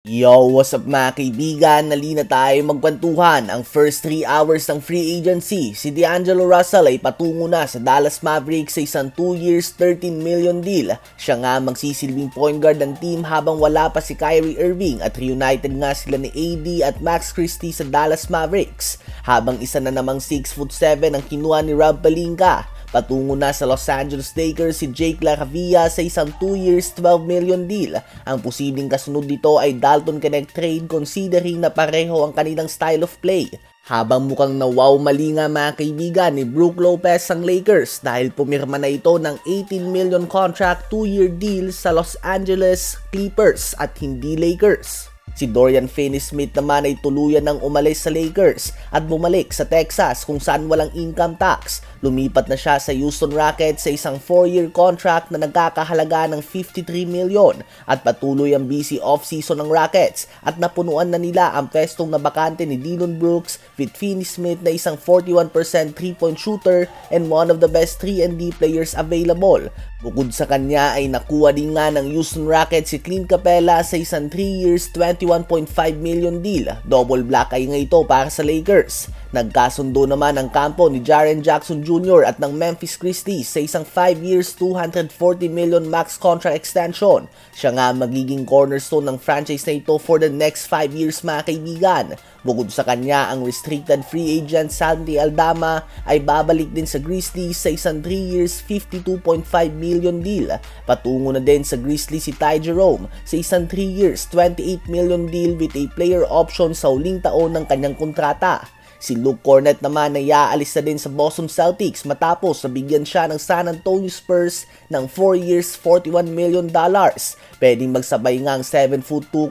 Yo, what's up mga kaibigan? Nalina tayo magkwentuhan. Ang first 3 hours ng free agency, si D'Angelo Russell ay patungo na sa Dallas Mavericks sa isang 2 years, $13 million deal. Siya nga magsisilbing point guard ng team habang wala pa si Kyrie Irving at reunited nga sila ni AD at Max Christie sa Dallas Mavericks. Habang isa na namang 6'7" ang kinuha ni Rob Pelinka. Patungo na sa Los Angeles Lakers si Jake LaRavia sa isang 2 years, $12 million deal. Ang posibleng kasunod dito ay Dalton Connect trade considering na pareho ang kanilang style of play. Habang mukhang nawaw mali nga mga kaibigan ni Brook Lopez ang Lakers dahil pumirma na ito ng $18 million contract 2-year deal sa Los Angeles Clippers at hindi Lakers. Si Dorian Finney-Smith naman ay tuluyan ng umalis sa Lakers at bumalik sa Texas kung saan walang income tax. Lumipat na siya sa Houston Rockets sa isang 4-year contract na nagkakahalaga ng $53 million at patuloy ang busy off-season ng Rockets at napunuan na nila ang pwestong nabakante ni Dillon Brooks with Finney-Smith na isang 41% 3-point shooter and one of the best 3-and-D players available. Bukod sa kanya ay nakuha din nga ng Houston Rockets si Clint Capela sa isang 3 years, $21.5 million deal. Double black ay nga ito para sa Lakers. Nagkasundo naman ang kampo ni Jaren Jackson Jr. at ng Memphis Grizzlies sa isang 5 years, $240 million max contract extension. Siya nga magiging cornerstone ng franchise na ito for the next 5 years mga kaibigan. Bukod sa kanya, ang restricted free agent Santi Aldama ay babalik din sa Grizzlies sa isang 3 years, $52.5 million deal. Patungo na din sa Grizzlies si Ty Jerome sa isang 3 years, $28 million deal with a player option sa huling taon ng kanyang kontrata. Si Luke Kornet naman ay aalis na din sa Boston Celtics matapos nabigyan siya ng San Antonio Spurs ng 4 years, $41 million. Pwedeng magsabay nga ang 7'2"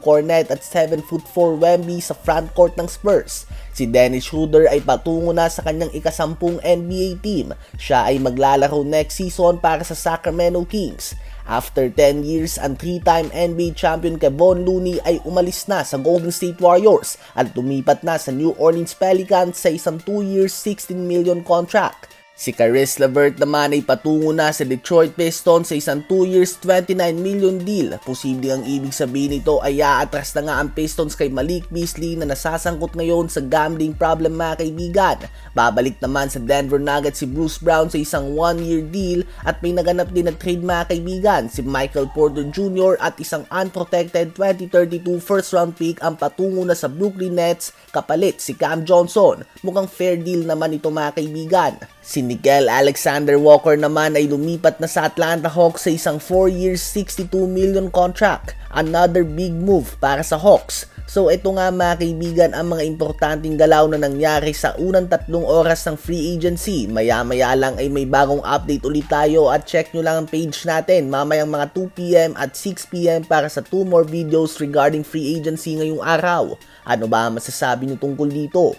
Kornet at 7'4" Wemby sa frontcourt ng Spurs. Si Dennis Schroeder ay patungo na sa kanyang ika-10 NBA team. Siya ay maglalaro next season para sa Sacramento Kings. After 10 years, ang 3-time NBA champion Kevon Looney ay umalis na sa Golden State Warriors at lumipat na sa New Orleans Pelicans sa isang 2 years, $16 million contract. Si Caris LeVert naman ay patungo na sa Detroit Pistons sa isang 2 years, $29 million deal. Posible ang ibig sabihin nito ay aatras na nga ang Pistons kay Malik Beasley na nasasangkot ngayon sa gambling problem mga kaibigan. Babalik naman sa Denver Nuggets si Bruce Brown sa isang 1-year deal at may naganap din na trade mga kaibigan. Si Michael Porter Jr. at isang unprotected 2032 first round pick ang patungo na sa Brooklyn Nets kapalit si Cam Johnson. Mukhang fair deal naman ito mga kaibigan. Si Nickeil Alexander-Walker naman ay lumipat na sa Atlanta Hawks sa isang 4 years, $62 million contract. Another big move para sa Hawks. So ito nga mga kaibigan ang mga importanteng galaw na nangyari sa unang 3 oras ng free agency. Maya-maya lang ay may bagong update ulit tayo at check nyo lang ang page natin mamayang mga 2 PM at 6 PM para sa 2 more videos regarding free agency ngayong araw. Ano ba masasabi nyo tungkol dito?